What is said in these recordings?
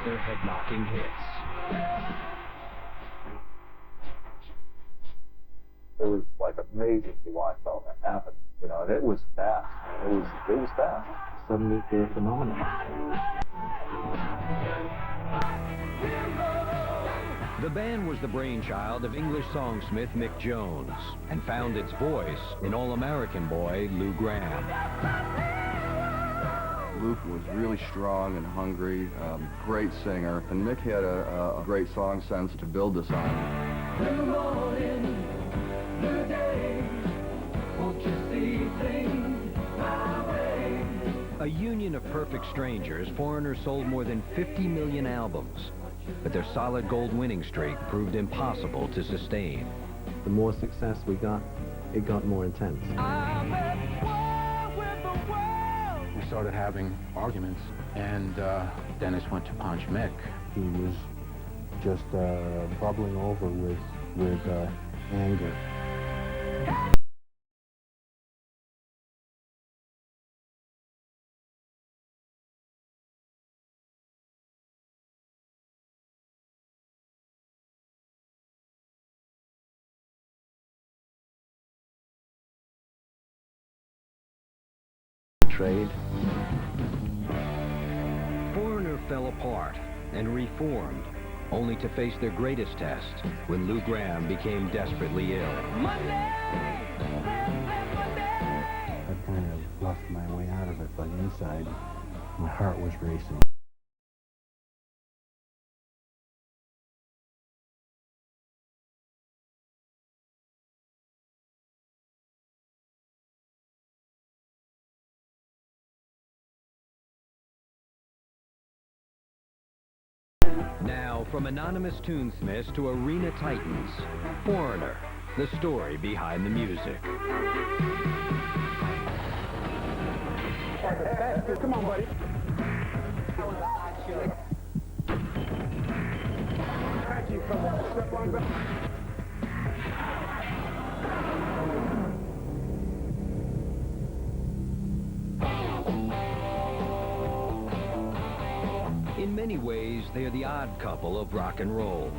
their head-knocking hits. It was like amazing to watch all that happen. You know, and it was fast. It was fast. Suddenly they're a phenomenon. The band was the brainchild of English songsmith Mick Jones and found its voice in All-American boy Lou Gramm. Luke was really strong and hungry, great singer, and Mick had a great song sense to build this on. Blue morning, blue day, won't you see things my way? A union of perfect strangers, Foreigner sold more than 50 million albums, but their solid gold winning streak proved impossible to sustain. The more success we got, it got more intense. We started having arguments, and Dennis went to punch Mick. He was just bubbling over with anger. Trade. Foreigner fell apart and reformed, only to face their greatest test when Lou Gramm became desperately ill. I kind of bluffed my way out of it, but inside, my heart was racing. Now, from anonymous tunesmiths to arena titans, Foreigner, the story behind the music. Come on, buddy. In many ways, they are the odd couple of rock and roll.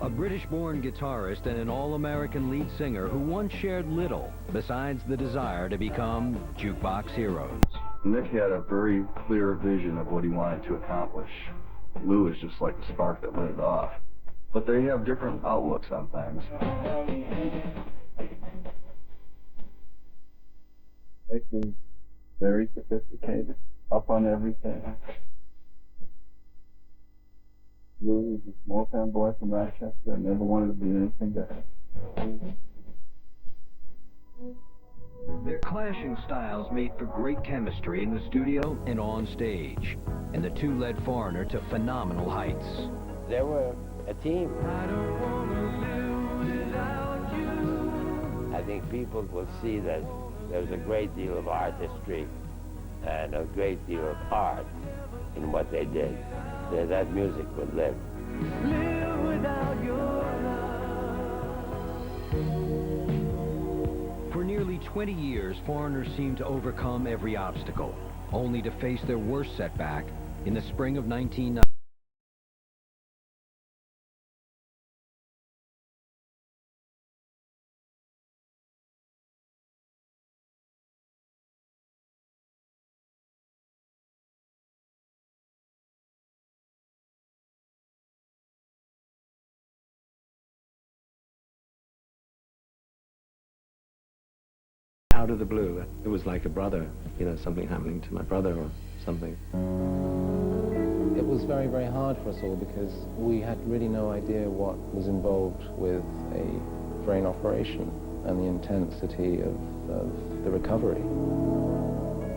A British-born guitarist and an all-American lead singer who once shared little besides the desire to become Juke Box Heroes. Mick had a very clear vision of what he wanted to accomplish. Lou is just like the spark that lit it off. But they have different outlooks on things. Mick is very sophisticated, up on everything. Lou is a small-town boy from Rochester and never wanted to be anything better. Their clashing styles made for great chemistry in the studio and on stage, and the two led Foreigner to phenomenal heights. They were a team. I don't wanna live without you. I think people will see that there was a great deal of artistry and a great deal of art in what they did. That music would live. Live without your love. For nearly 20 years, Foreigner seemed to overcome every obstacle, only to face their worst setback in the spring of 1990. Out of the blue, it was like a brother, you know, something happening to my brother or something. It was very, very hard for us all because we had really no idea what was involved with a brain operation and the intensity of the recovery.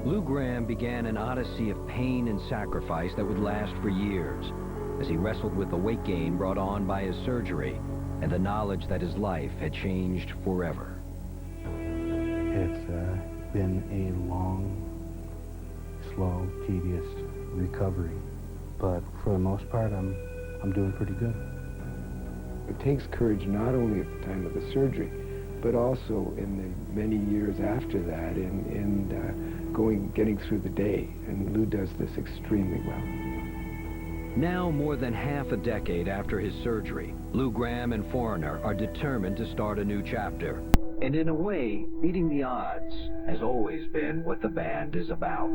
Lou Gramm began an odyssey of pain and sacrifice that would last for years, as he wrestled with the weight gain brought on by his surgery and the knowledge that his life had changed forever. It's been a long, slow, tedious recovery, but for the most part, I'm doing pretty good. It takes courage not only at the time of the surgery, but also in the many years after that, in getting through the day, and Lou does this extremely well. Now, more than half a decade after his surgery, Lou Gramm and Foreigner are determined to start a new chapter. And in a way, beating the odds has always been what the band is about.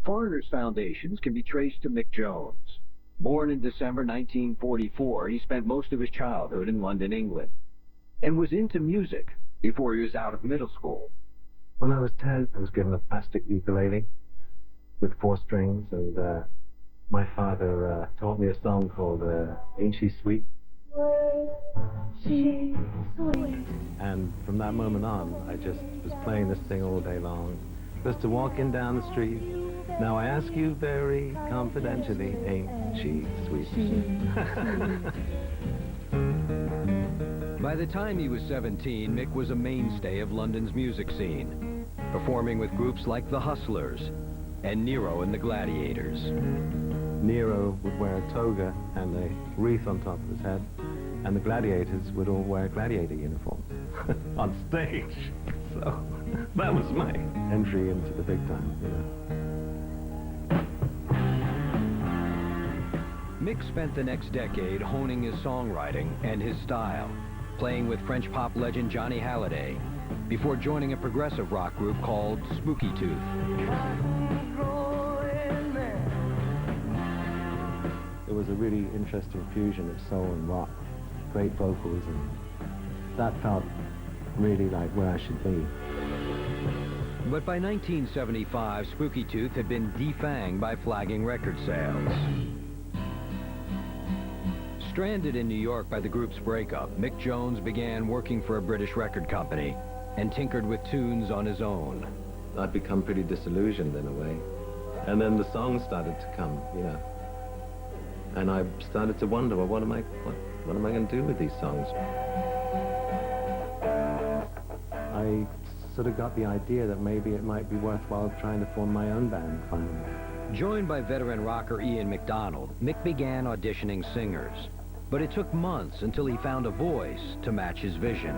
Foreigner's foundations can be traced to Mick Jones. Born in December 1944, he spent most of his childhood in London, England, and was into music before he was out of middle school. When I was 10, I was given a plastic ukulele with 4 strings, and my father taught me a song called Ain't She Sweet? She's sweet. And from that moment on, I just was playing this thing all day long. Just to walking down the street. Now I ask you very confidentially, ain't she sweet? By the time he was 17, Mick was a mainstay of London's music scene, performing with groups like the Hustlers and Nero and the Gladiators. Nero would wear a toga and a wreath on top of his head, and the Gladiators would all wear gladiator uniforms on stage. So that was my entry into the big time, you know. Mick spent the next decade honing his songwriting and his style, playing with French pop legend Johnny Hallyday, before joining a progressive rock group called Spooky Tooth. It was a really interesting fusion of soul and rock, great vocals, and that felt really like where I should be. But by 1975, Spooky Tooth had been defanged by flagging record sales. Stranded in New York by the group's breakup, Mick Jones began working for a British record company and tinkered with tunes on his own. I'd become pretty disillusioned in a way. And then the songs started to come, you know. And I started to wonder, well, what am I going to do with these songs? I sort of got the idea that maybe it might be worthwhile trying to form my own band finally. Joined by veteran rocker Ian MacDonald, Mick began auditioning singers. But it took months until he found a voice to match his vision.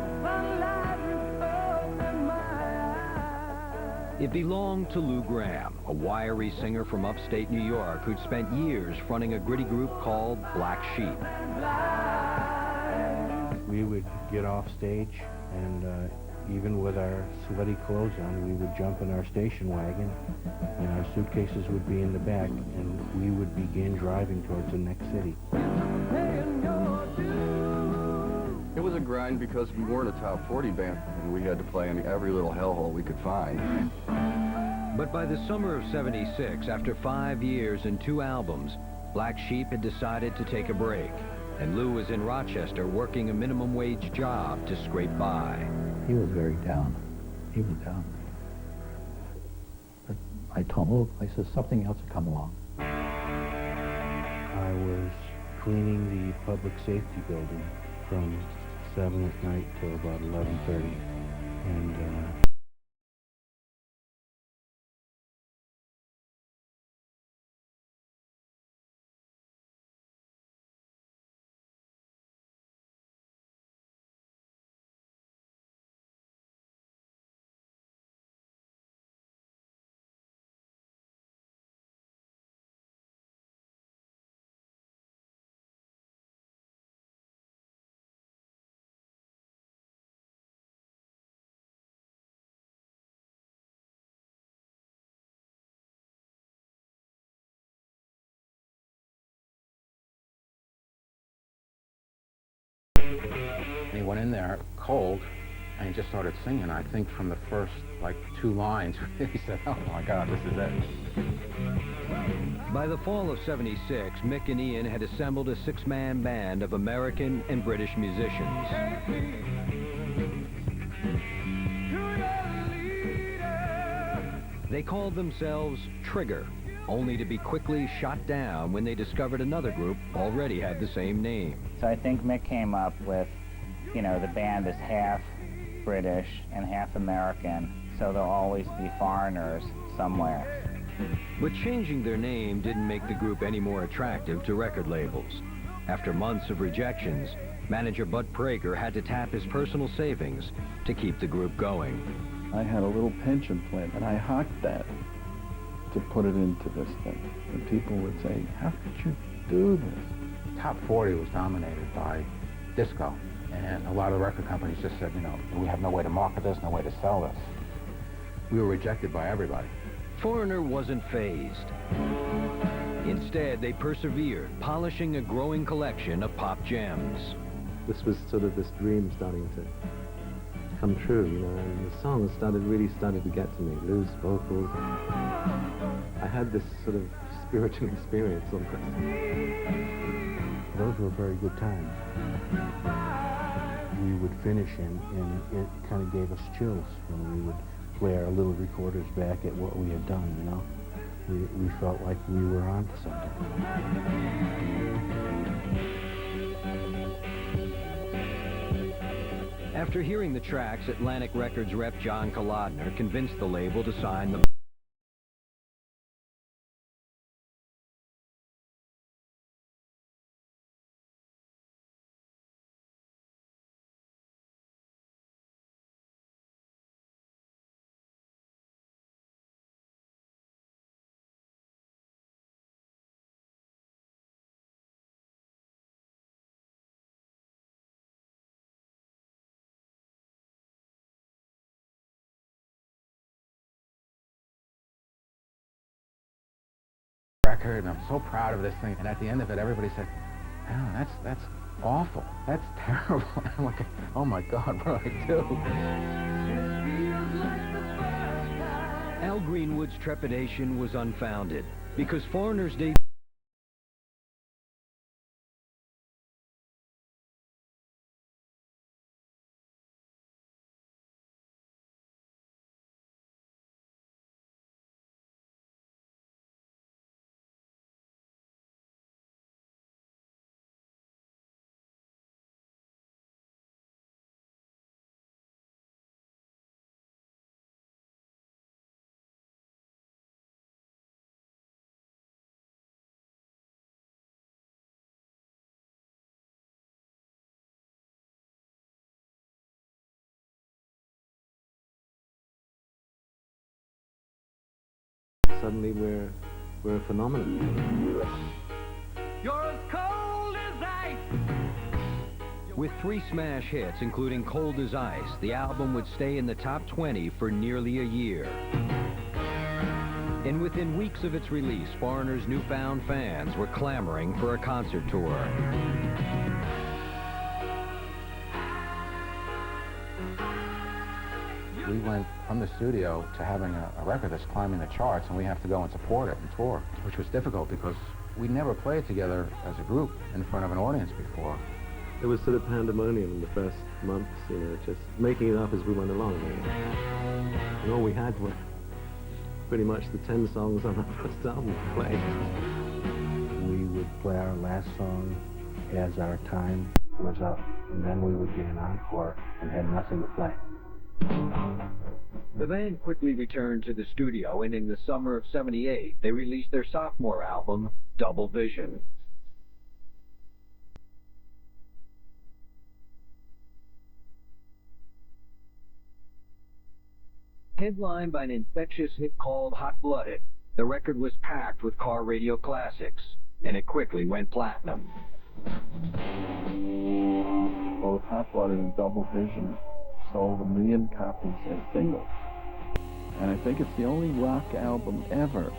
It belonged to Lou Gramm, a wiry singer from upstate New York who'd spent years fronting a gritty group called Black Sheep. We would get off stage, and even with our sweaty clothes on, we would jump in our station wagon, and our suitcases would be in the back, and we would begin driving towards the next city. It was a grind because we weren't a top 40 band, and we had to play in every little hellhole we could find. But by the summer of '76, after 5 years and 2 albums, Black Sheep had decided to take a break, and Lou was in Rochester working a minimum wage job to scrape by. He was very down. He was down. But I told him, look, I said, something else will come along. I was cleaning the public safety building from 7 at night till about 11:30, and And he went in there cold, and he just started singing. I think from the first, 2 lines, he said, oh my God, this is it. By the fall of '76, Mick and Ian had assembled a 6-man band of American and British musicians. They called themselves Trigger, only to be quickly shot down when they discovered another group already had the same name. So I think Mick came up with, the band is half British and half American, so there'll always be foreigners somewhere. But changing their name didn't make the group any more attractive to record labels. After months of rejections, manager Bud Prager had to tap his personal savings to keep the group going. I had a little pension plan, and I hocked that to put it into this thing. And people would say, how could you do this? Top 40 was dominated by disco, and a lot of the record companies just said, you know, we have no way to market this, no way to sell this. We were rejected by everybody. Foreigner wasn't phased. Instead, they persevered, polishing a growing collection of pop gems. This was sort of this dream starting to come true, you know, and the songs really started to get to me. Lou's vocals. I had this sort of spiritual experience almost. Those were very good times. We would finish and it kind of gave us chills when we would play our little recorders back at what we had done, you know. We felt like we were on to something. After hearing the tracks, Atlantic Records rep John Kolodner convinced the label to sign the record, and I'm so proud of this thing. And at the end of it, everybody said, "Oh, that's awful. That's terrible." I'm like, "Oh my God, what do I do?" Al Greenwood's trepidation was unfounded because Foreigner's debut Suddenly we're a phenomenon. You're as cold as ice. with 3 smash hits, including Cold as Ice. The album would stay in the top 20 for nearly a year. And within weeks of its release, Foreigner's newfound fans were clamoring for a concert tour. We went from the studio to having a record that's climbing the charts, and we have to go and support it and tour, which was difficult because we never played together as a group in front of an audience before. It was sort of pandemonium in the first months, you know, just making it up as we went along. And all we had were pretty much the 10 songs on our first album to play. We would play our last song as our time was up, and then we would get an encore and had nothing to play. The band quickly returned to the studio, and in the summer of '78, they released their sophomore album, Double Vision. Headlined by an infectious hit called Hot Blooded, the record was packed with car radio classics, and it quickly went platinum. Both Hot Blooded and Double Vision sold 1 million copies as singles. And I think it's the only rock album ever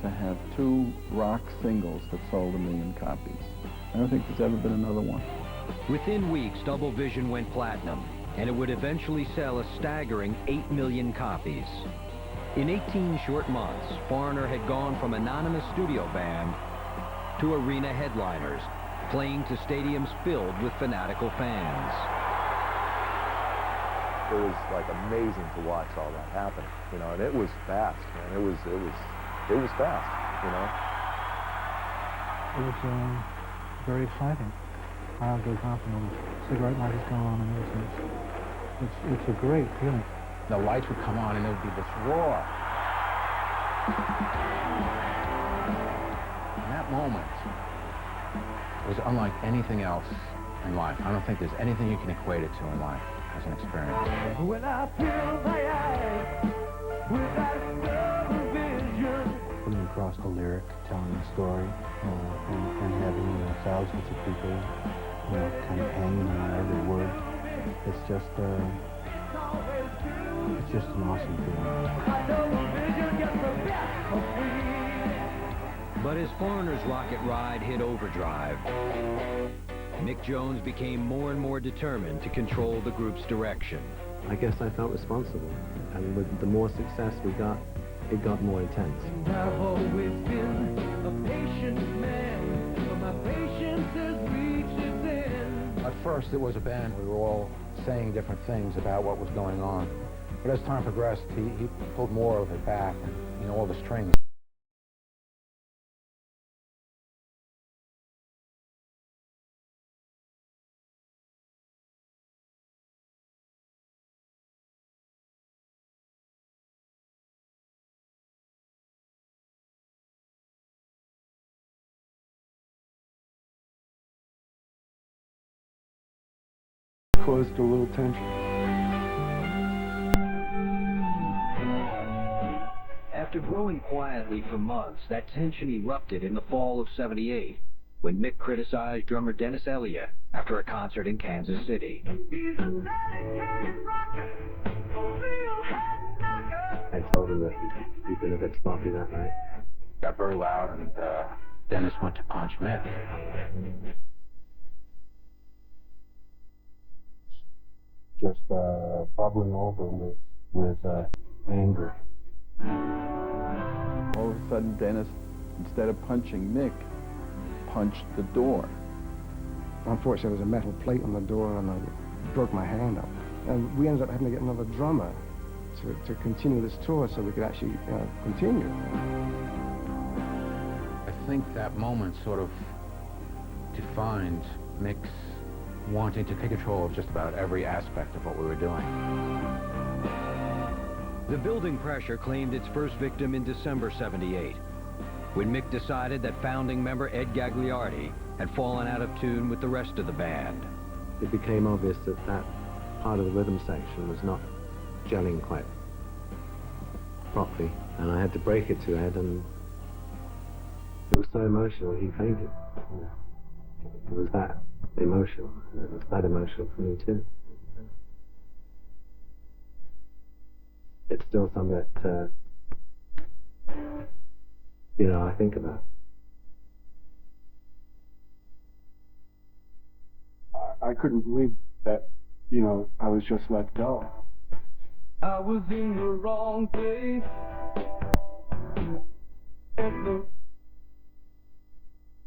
to have 2 rock singles that sold 1 million copies. I don't think there's ever been another one. Within weeks, Double Vision went platinum, and it would eventually sell a staggering 8 million copies. In 18 short months, Foreigner had gone from anonymous studio band to arena headliners, playing to stadiums filled with fanatical fans. It was like amazing to watch all that happen, you know, and it was fast, man. It was fast, you know. It was very exciting. I goes off and the cigarette light is going on and everything. It's a great feeling. The lights would come on and there would be this roar. In that moment, was unlike anything else in life. I don't think there's anything you can equate it to in life as an experience. When I fill my eyes with that double vision. Coming across a lyric, telling a story, and having thousands of people, kind of hanging on every word. It's just an awesome feeling. But as Foreigner's rocket ride hit overdrive, Mick Jones became more and more determined to control the group's direction. I guess I felt responsible, and with the more success we got, it got more intense. I've always been a patient man, but my patience has reached its end. At first, it was a band. We were all saying different things about what was going on. But as time progressed, he pulled more of it back, and, all the strings. Caused a little tension. After growing quietly for months, that tension erupted in the fall of '78 when Mick criticized drummer Dennis Elliott after a concert in Kansas City. I told him that he'd been a bit sloppy that night. Got very loud, and Dennis went to punch Mick. Just bubbling over with anger. All of a sudden, Dennis, instead of punching Mick, punched the door. Unfortunately, there was a metal plate on the door, and I broke my hand up. And we ended up having to get another drummer to continue this tour so we could actually continue. I think that moment sort of defined Mick's wanting to take control of just about every aspect of what we were doing. The building pressure claimed its first victim in December '78, when Mick decided that founding member Ed Gagliardi had fallen out of tune with the rest of the band. It became obvious that that part of the rhythm section was not gelling quite properly, and I had to break it to Ed, and it was so emotional he fainted. It was that emotional, and it was that emotional for me too. It's still something that, I think about. I couldn't believe that, I was just let go. I was in the wrong place.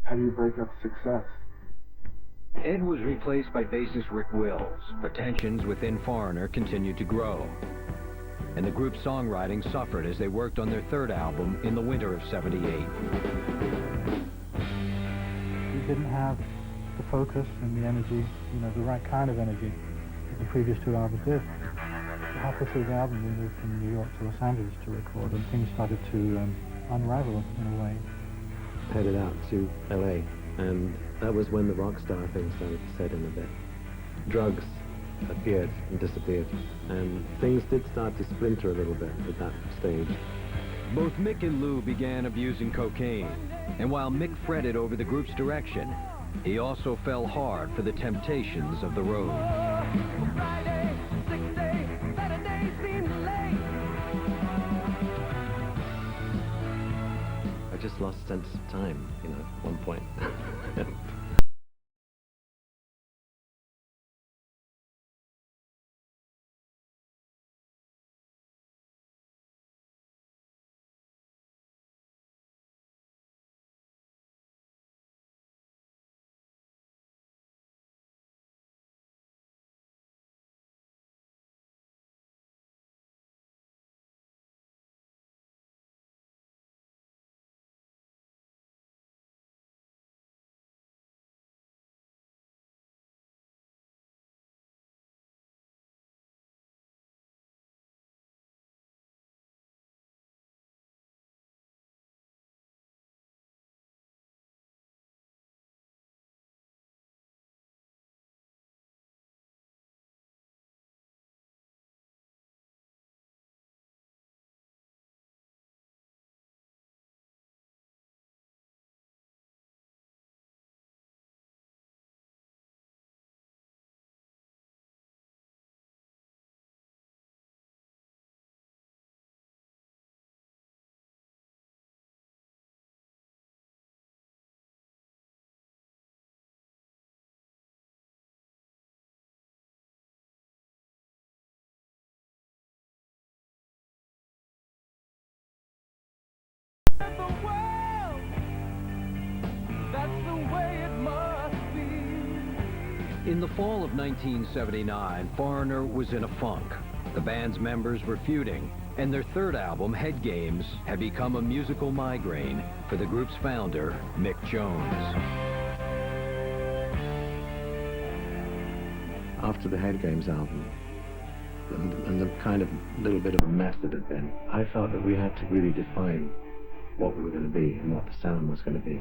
How do you break up success? Ed was replaced by bassist Rick Wills, but tensions within Foreigner continued to grow. And the group's songwriting suffered as they worked on their third album in the winter of '78. We didn't have the focus and the energy, the right kind of energy that the previous two albums did. Halfway through the album, we moved from New York to Los Angeles to record, and things started to unravel in a way. Headed out to LA, and that was when the rock star thing started to set in a bit. Drugs appeared and disappeared, and things did start to splinter a little bit at that stage. Both Mick and Lou began abusing cocaine, and while Mick fretted over the group's direction, he also fell hard for the temptations of the road. Friday, 6 days, Saturday seemed late. I just lost sense of time, at one point. In the fall of 1979, Foreigner was in a funk. The band's members were feuding, and their third album, Head Games, had become a musical migraine for the group's founder, Mick Jones. After the Head Games album, and the kind of little bit of a mess that had been, I felt that we had to really define what we were going to be and what the sound was going to be.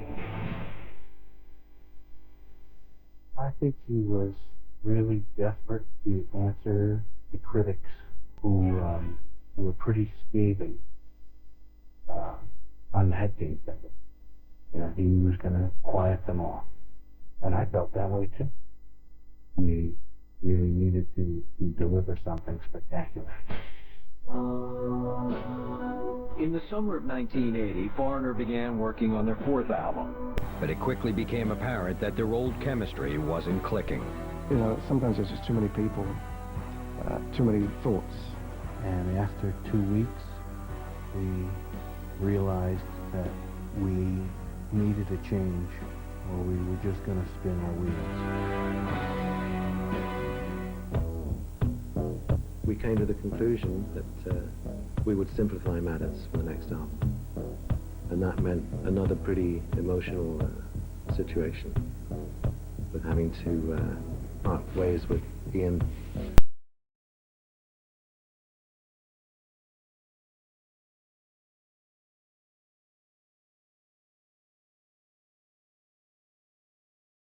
I think he was really desperate to answer the critics who were pretty scathing on the Head Games record. You know, he was going to quiet them off. And I felt that way too. We really needed to deliver something spectacular. In the summer of 1980, Foreigner began working on their fourth album, but it quickly became apparent that their old chemistry wasn't clicking. You know, sometimes there's just too many people, too many thoughts. And after 2 weeks, we realized that we needed a change, or we were just going to spin our wheels. We came to the conclusion that we would simplify matters for the next album. And that meant another pretty emotional situation, with having to part ways with Ian.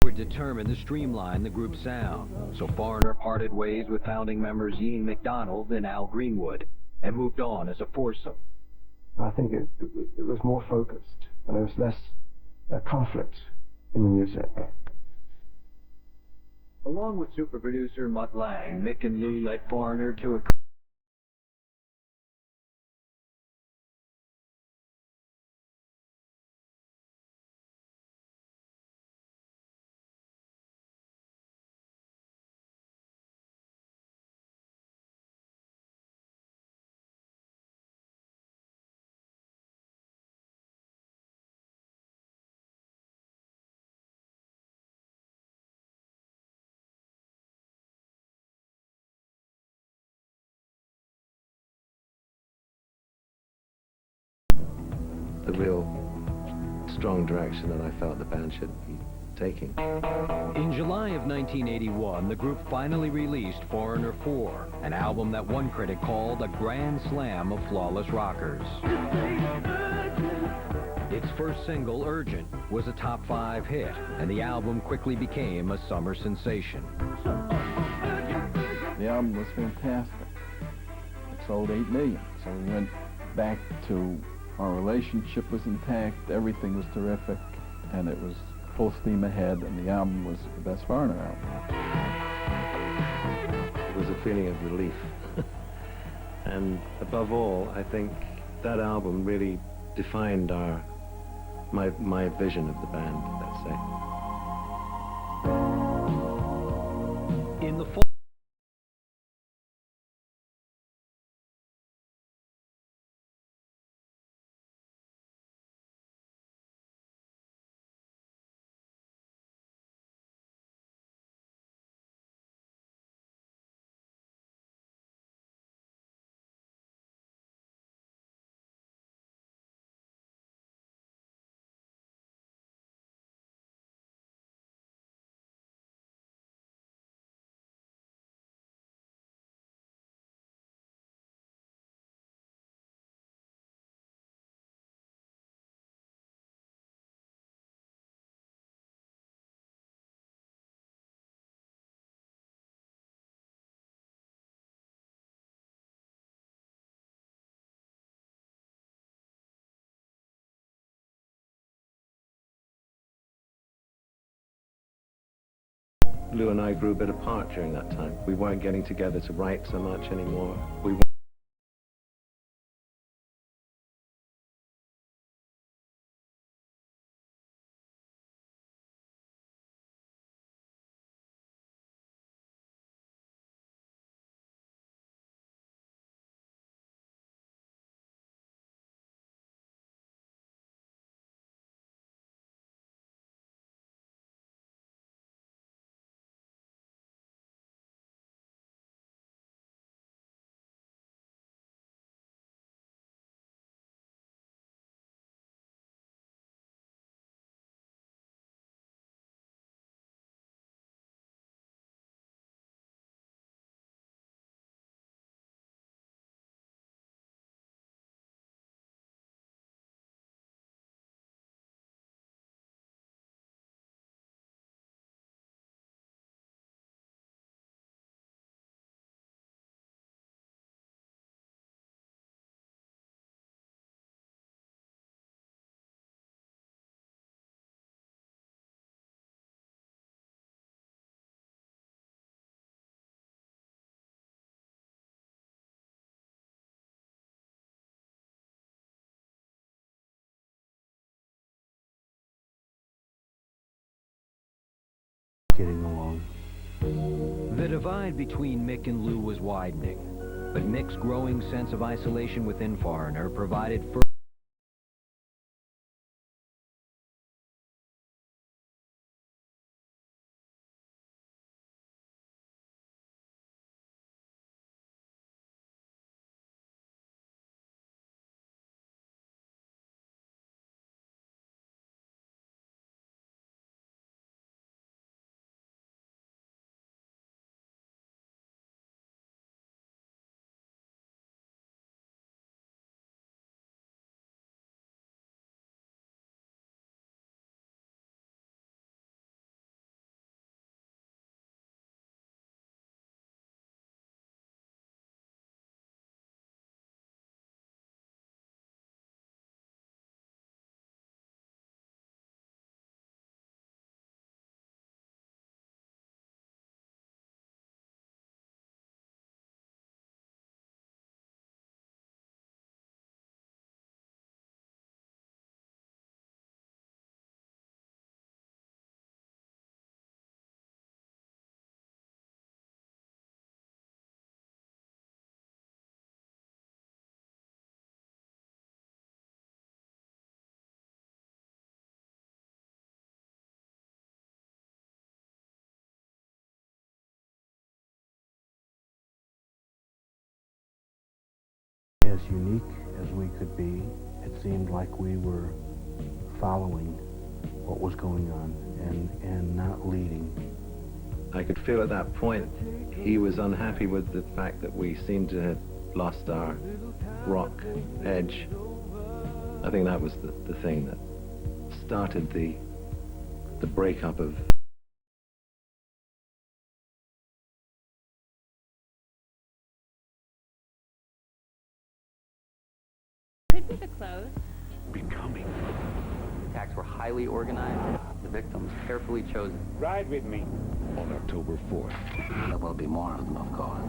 Were determined to streamline the group's sound, so Foreigner parted ways with founding members Ian MacDonald and Al Greenwood, and moved on as a foursome. I think it was more focused, and there was less conflict in the music. Along with super producer Mutt Lang, Mick and Lou led Foreigner to a the real strong direction that I felt the band should be taking. In July of 1981, the group finally released Foreigner 4, an album that one critic called a grand slam of flawless rockers. Its first single, Urgent, was a top 5 hit, and the album quickly became a summer sensation. The album was fantastic. It sold 8 million, so we went back to our relationship was intact, everything was terrific, and it was full steam ahead, and the album was the best Foreigner album. It was a feeling of relief. And above all, I think that album really defined my vision of the band, let's say. In the fall Lou and I grew a bit apart during that time. We weren't getting together to write so much anymore. We getting along. The divide between Mick and Lou was widening, but Mick's growing sense of isolation within Foreigner provided further As unique as we could be, it seemed like we were following what was going on and not leading. I could feel at that point he was unhappy with the fact that we seemed to have lost our rock edge. I think that was the thing that started the breakup of Could be the clothes. Becoming. Attacks were highly organized. The victims carefully chosen. Ride with me. On October 4th. There will be more of them, of course.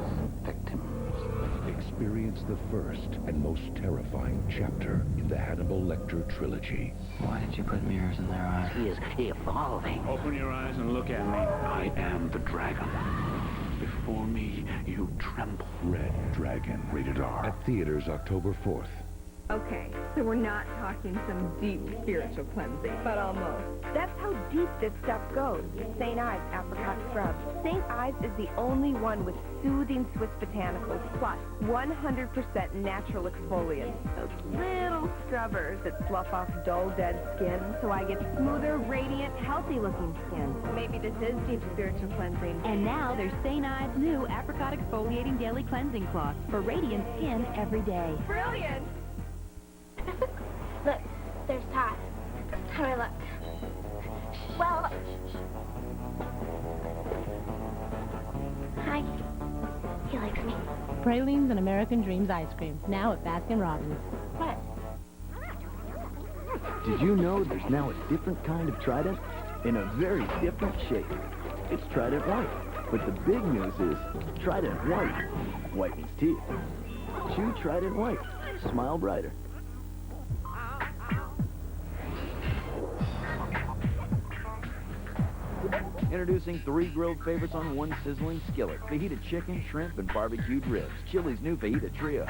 Victims. Experience the first and most terrifying chapter in the Hannibal Lecter trilogy. Why did you put mirrors in their eyes? He is evolving. Open your eyes and look at me. I am the dragon. Before me, you tremble. Red Dragon, rated R. At theaters October 4th. Okay, so we're not talking some deep spiritual cleansing, but almost. That's how deep this stuff goes. St. Ives apricot scrub. St. Ives is the only one with soothing Swiss botanicals, plus 100% natural exfoliants. Those little scrubbers that slough off dull, dead skin, so I get smoother, radiant, healthy-looking skin. Maybe this is deep spiritual cleansing. And now there's St. Ives' new apricot exfoliating daily cleansing cloth for radiant skin every day. Brilliant! Look, there's Todd. How do I look? Well... Hi. He likes me. Pralines and American Dreams ice cream, now at Baskin-Robbins. What? Did you know there's now a different kind of Trident? In a very different shape. It's Trident White. But the big news is Trident White whitens teeth. Chew Trident White. Smile brighter. Introducing 3 grilled favorites on 1 sizzling skillet. Fajita chicken, shrimp, and barbecued ribs. Chili's new Fajita Trio.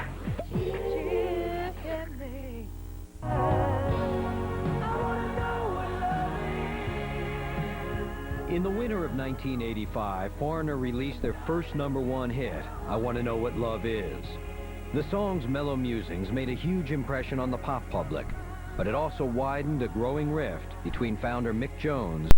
In the winter of 1985, Foreigner released their first #1 hit, I Want to Know What Love Is. The song's mellow musings made a huge impression on the pop public, but it also widened a growing rift between founder Mick Jones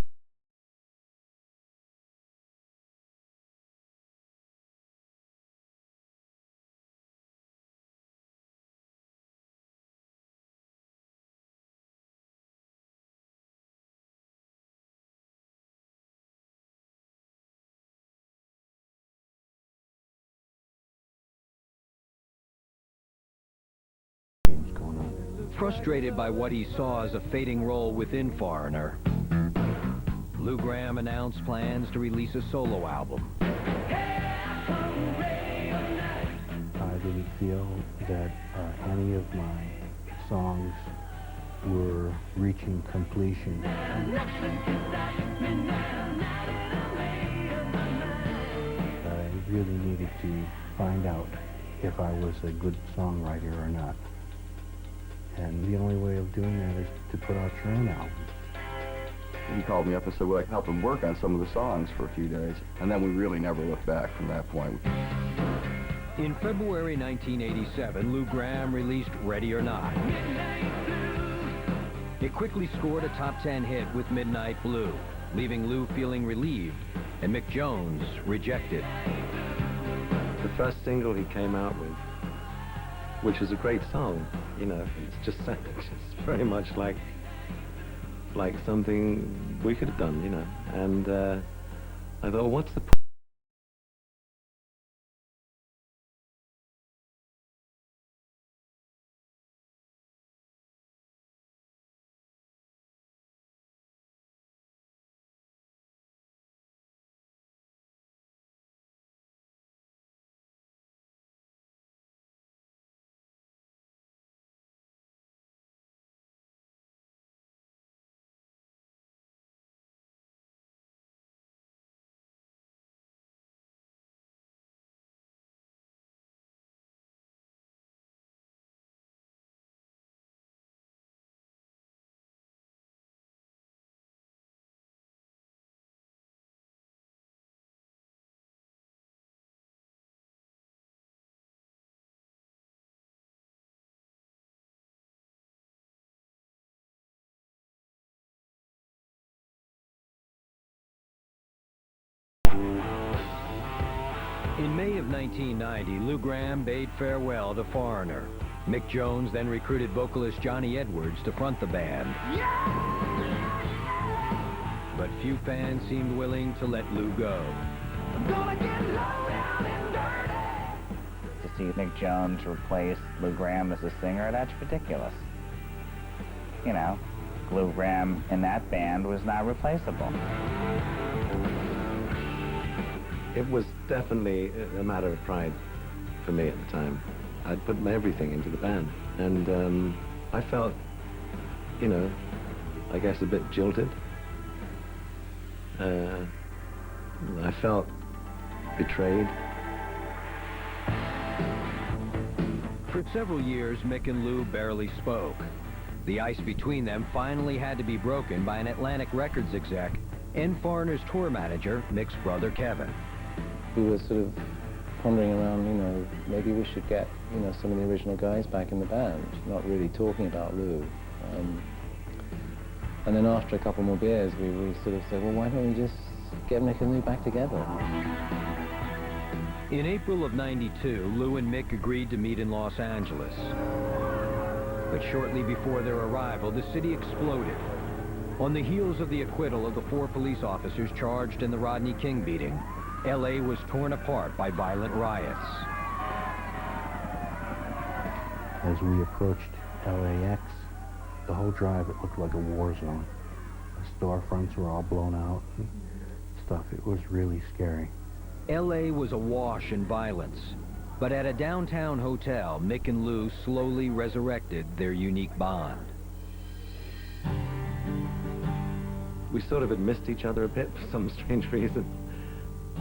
Frustrated by what he saw as a fading role within Foreigner, Lou Gramm announced plans to release a solo album. I didn't feel that any of my songs were reaching completion. I really needed to find out if I was a good songwriter or not. And the only way of doing that is to put out your own album. He called me up and said, well, I could help him work on some of the songs for a few days. And then we really never looked back from that point. In February 1987, Lou Gramm released Ready or Not. It quickly scored a top 10 hit with Midnight Blue, leaving Lou feeling relieved and Mick Jones rejected. The first single he came out with, which is a great song, you know, it's just very much like something we could have done, you know. And I thought, what's the point? In May of 1990, Lou Gramm bade farewell to Foreigner. Mick Jones then recruited vocalist Johnny Edwards to front the band. But few fans seemed willing to let Lou go. To see Mick Jones replace Lou Gramm as a singer, that's ridiculous. You know, Lou Gramm in that band was not replaceable. It was definitely a matter of pride for me at the time. I'd put everything into the band, and I felt, you know, I guess a bit jilted. I felt betrayed. For several years, Mick and Lou barely spoke. The ice between them finally had to be broken by an Atlantic Records exec and Foreigner's tour manager, Mick's brother Kevin. We were sort of pondering around, you know, maybe we should get, you know, some of the original guys back in the band, not really talking about Lou. And then after a couple more beers, we sort of said, well, why don't we just get Mick and Lou back together? In April of '92, Lou and Mick agreed to meet in Los Angeles. But shortly before their arrival, the city exploded. On the heels of the acquittal of the 4 police officers charged in the Rodney King beating, L.A. was torn apart by violent riots. As we approached LAX, the whole drive, it looked like a war zone. The storefronts were all blown out and stuff. It was really scary. L.A. was awash in violence, but at a downtown hotel, Mick and Lou slowly resurrected their unique bond. We sort of had missed each other a bit for some strange reason.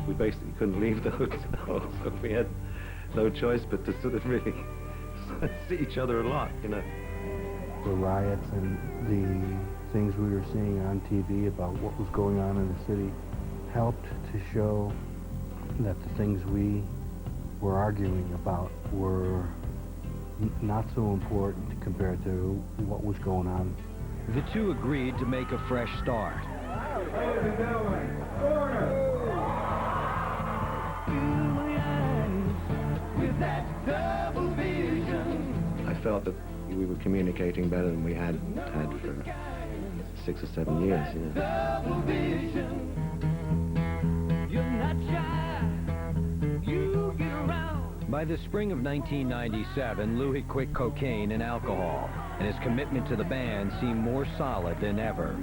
We basically couldn't leave the hotel, so we had no choice but to sort of really see each other a lot, you know. The riots and the things we were seeing on TV about what was going on in the city helped to show that the things we were arguing about were not so important compared to what was going on. The two agreed to make a fresh start. I felt that we were communicating better than we had for 6 or 7 years, you know. By the spring of 1997, Lou had quit cocaine and alcohol, and his commitment to the band seemed more solid than ever.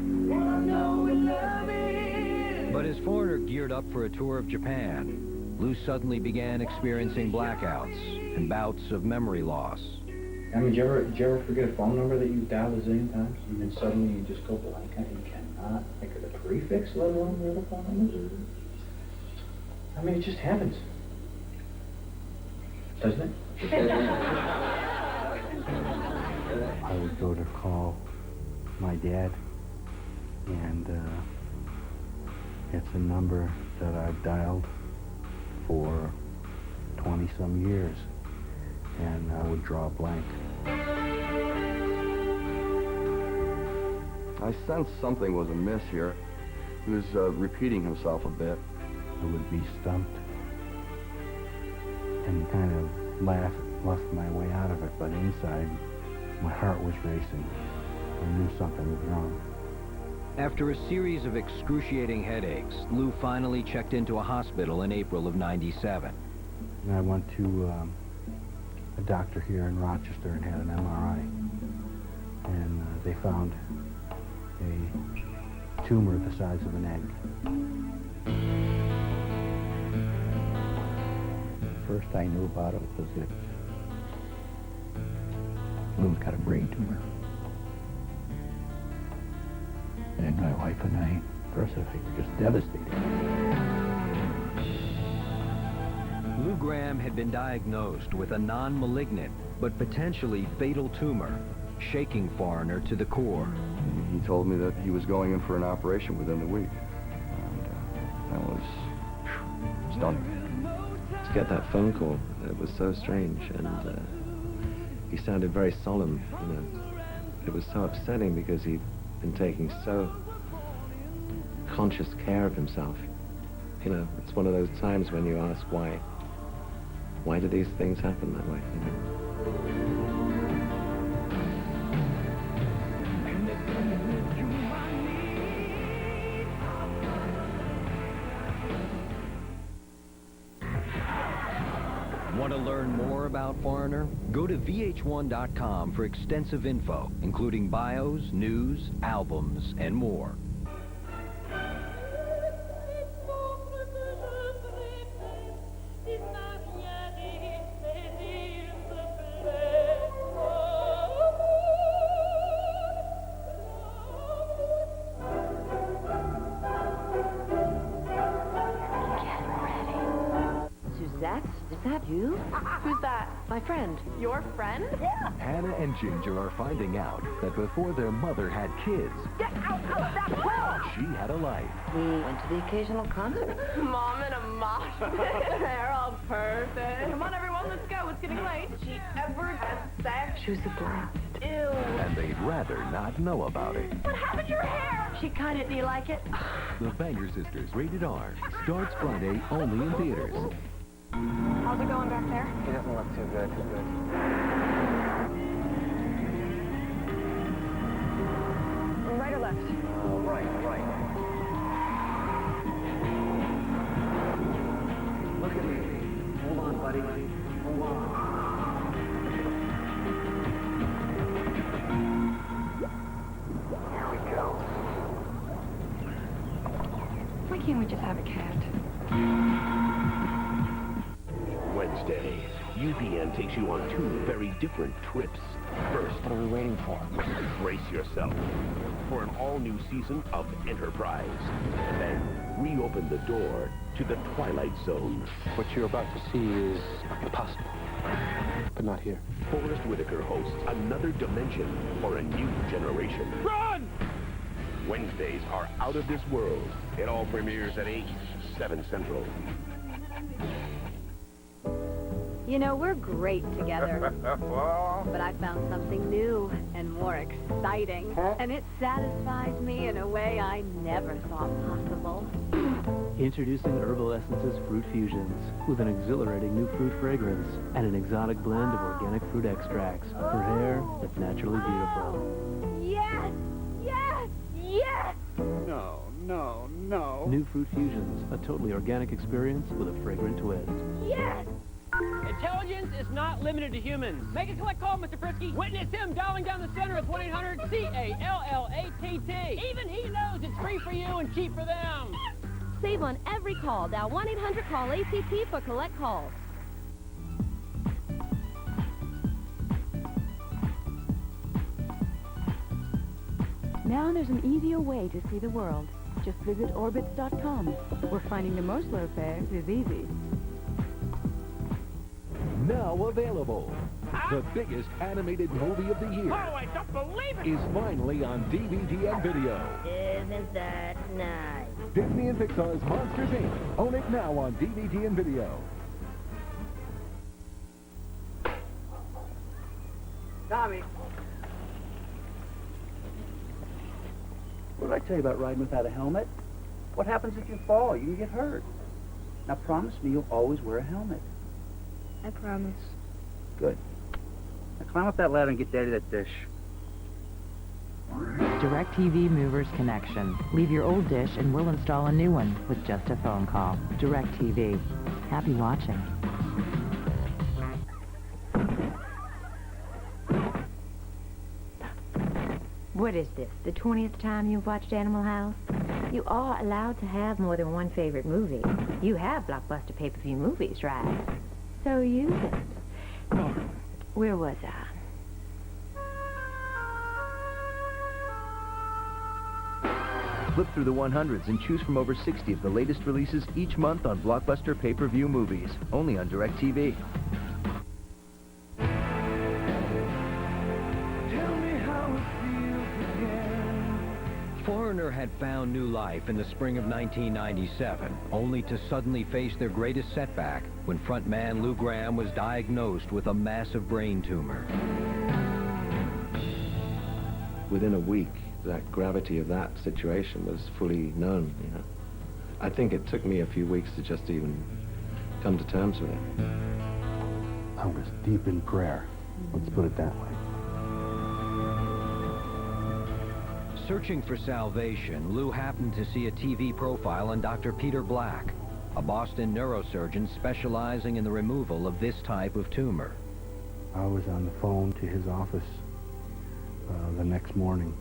But as Foreigner geared up for a tour of Japan, Lou suddenly began experiencing blackouts and bouts of memory loss. I mean, did you ever forget a phone number that you've dialed a zillion times? And then suddenly you just go blank and you cannot think of the prefix, let alone the other phone numbers? I mean, it just happens. Doesn't it? I would go to call my dad, and it's a number that I've dialed for 20-some years, and I would draw a blank. I sensed something was amiss here. He was repeating himself a bit. I would be stumped and kind of laugh my way out of it, but inside, my heart was racing. I knew something was wrong. After a series of excruciating headaches, Lou finally checked into a hospital in April of '97. And I went to a doctor here in Rochester and had an MRI. And they found a tumor the size of an egg. First I knew about it was that Lou's got a brain tumor. And my wife and I, first I think, were just devastated. Lou Gramm had been diagnosed with a non-malignant but potentially fatal tumor, shaking Foreigner to the core. He told me that he was going in for an operation within the week. And that was stunning. To get that phone call, it was so strange, and he sounded very solemn, you know. It was so upsetting because he'd been taking so conscious care of himself. You know, it's one of those times when you ask why do these things happen that way, you know? Want to learn more about Foreigner? Go to vh1.com for extensive info, including bios, news, albums, and more. Is that you? Who's that? My friend. Your friend? Yeah. Hannah and Ginger are finding out that before their mother had kids, Get out of that pool! she had a life. We went to the occasional concert. Mom and a mosh pit. They're all perfect. Come on, everyone, let's go. It's getting late. She ever had sex? She was a blast. Ew. And they'd rather not know about it. What happened to your hair? She cut it. Do you like it? The Banger Sisters, rated R, starts Friday only in theaters. How's it going back there? He doesn't look too good. Right or left? Right. Look at me. Hold on, buddy. Hold on. Here we go. Why can't we just have a cat? Wednesday, UPN takes you on two very different trips. First, What are we waiting for? brace yourself for an all-new season of Enterprise. Then, reopen the door to the Twilight Zone. What you're about to see is impossible, but not here. Forrest Whitaker hosts another dimension for a new generation. Run! Wednesdays are out of this world. It all premieres at 8, 7 Central. You know, we're great together. But I found something new and more exciting. And it satisfies me in a way I never thought possible. Introducing Herbal Essences Fruit Fusions with an exhilarating new fruit fragrance and an exotic blend of organic fruit extracts for hair that's naturally beautiful. Yes! Yes! Yes! No. New Fruit Fusions, a totally organic experience with a fragrant twist. Yes! Intelligence is not limited to humans. Make a collect call, Mr. Frisky. Witness him dialing down the center of 1-800-CALLATT. Even he knows it's free for you and cheap for them. Save on every call. Dial 1-800-CALL-ATT for collect calls. Now there's an easier way to see the world. Just visit orbits.com, where finding the most low fares is easy. Now available. The biggest animated movie of the year Oh, I don't believe it! is finally on DVD and video. Isn't that nice? Disney and Pixar's Monsters, Inc. Own it now on DVD and video. Tommy. What did I tell you about riding without a helmet? What happens if you fall? You can get hurt. Now promise me you'll always wear a helmet. I promise. Good. Now climb up that ladder and get Daddy that dish. DirecTV Movers Connection. Leave your old dish and we'll install a new one with just a phone call. DirecTV. Happy watching. What is this, the 20th time you've watched Animal House? You are allowed to have more than one favorite movie. You have Blockbuster pay-per-view movies, right? So use it. Now, where was I? Flip through the 100s and choose from over 60 of the latest releases each month on Blockbuster pay-per-view movies, only on DirecTV. Foreigner had found new life in the spring of 1997, only to suddenly face their greatest setback when frontman Lou Gramm was diagnosed with a massive brain tumor. Within a week, that gravity of that situation was fully known, you know. I think it took me a few weeks to just even come to terms with it. I was deep in prayer. Let's put it that way. Searching for salvation, Lou happened to see a TV profile on Dr. Peter Black, a Boston neurosurgeon specializing in the removal of this type of tumor. I was on the phone to his office the next morning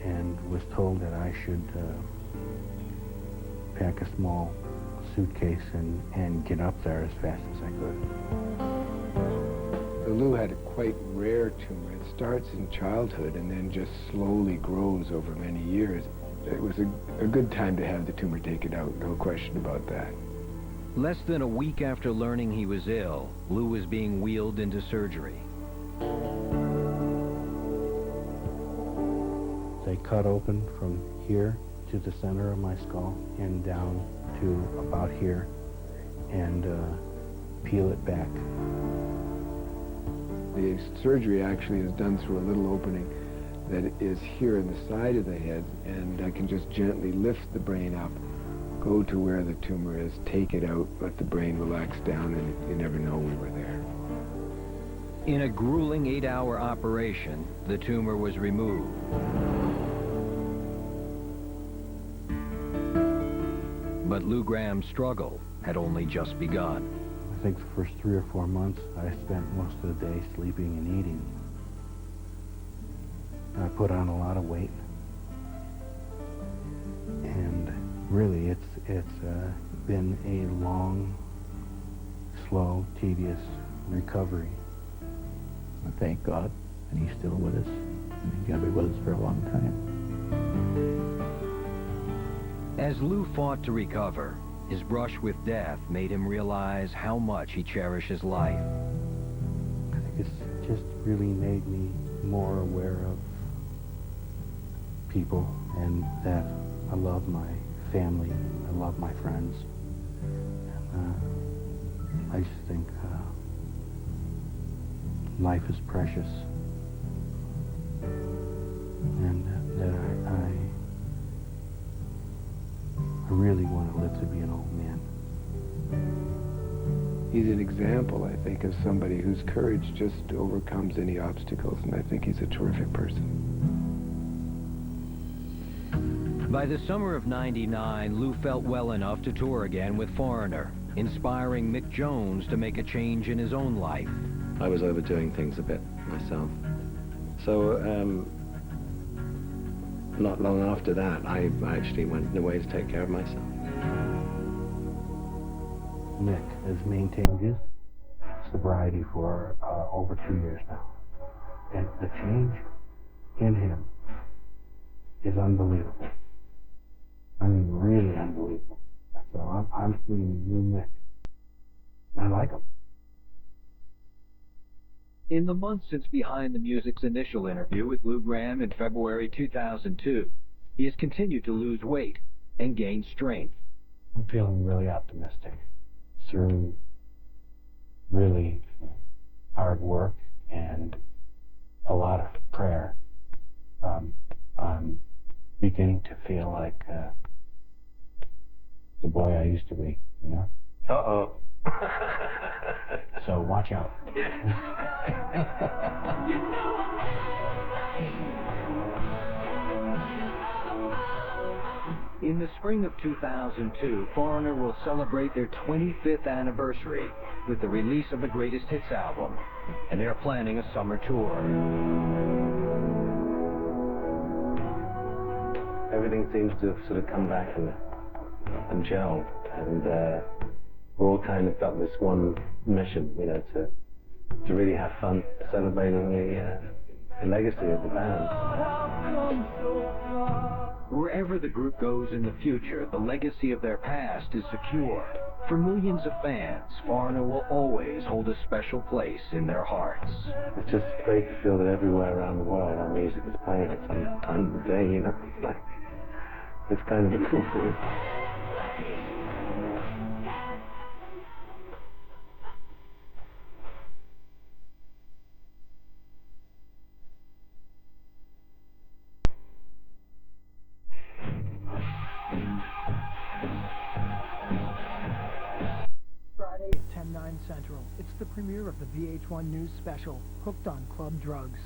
and was told that I should pack a small suitcase and get up there as fast as I could. Lou had a quite rare tumor. It starts in childhood and then just slowly grows over many years. It was a good time to have the tumor taken out, no question about that. Less than a week after learning he was ill, Lou was being wheeled into surgery. They cut open from here to the center of my skull and down to about here and peel it back. The surgery actually is done through a little opening that is here in the side of the head, and I can just gently lift the brain up, go to where the tumor is, take it out, let the brain relax down, and you never know we were there. In a grueling 8-hour operation, the tumor was removed. But Lou Gramm's struggle had only just begun. I think the first 3 or 4 months, I spent most of the day sleeping and eating. I put on a lot of weight. And really, it's been a long, slow, tedious recovery. Well, thank God, and he's still with us. And he's going to be with us for a long time. As Lou fought to recover, his brush with death made him realize how much he cherishes life. I think it's just really made me more aware of people and that I love my family, I love my friends. And, I just think life is precious and that I really want to live to be an old man. He's an example, I think, of somebody whose courage just overcomes any obstacles, and I think he's a terrific person. By the summer of '99, Lou felt well enough to tour again with Foreigner, inspiring Mick Jones to make a change in his own life. I was overdoing things a bit myself. So, not long after that, I actually went away to take care of myself. Mick has maintained his sobriety for over 2 years now. And the change in him is unbelievable. I mean, really unbelievable. So I'm feeling Lou Mick. I like him. In the months since Behind the Music's initial interview with Lou Gramm in February 2002, he has continued to lose weight and gain strength. I'm feeling really optimistic through really hard work and a lot of prayer. I'm beginning to feel like the boy I used to be, you know? Uh-oh. So watch out. In the spring of 2002, Foreigner will celebrate their 25th anniversary with the release of the Greatest Hits album, and they're planning a summer tour. Everything seems to have sort of come back and gelled, and we're all kind of got this one mission, you know, to really have fun celebrating the legacy of the band. Wherever the group goes in the future, the legacy of their past is secure. For millions of fans, Foreigner will always hold a special place in their hearts. It's just great to feel that everywhere around the world our music is playing at some time of the day, you know. It's kind of a cool thing. Friday at 10/9 Central. It's the premiere of the VH1 News special, Hooked on Club Drugs.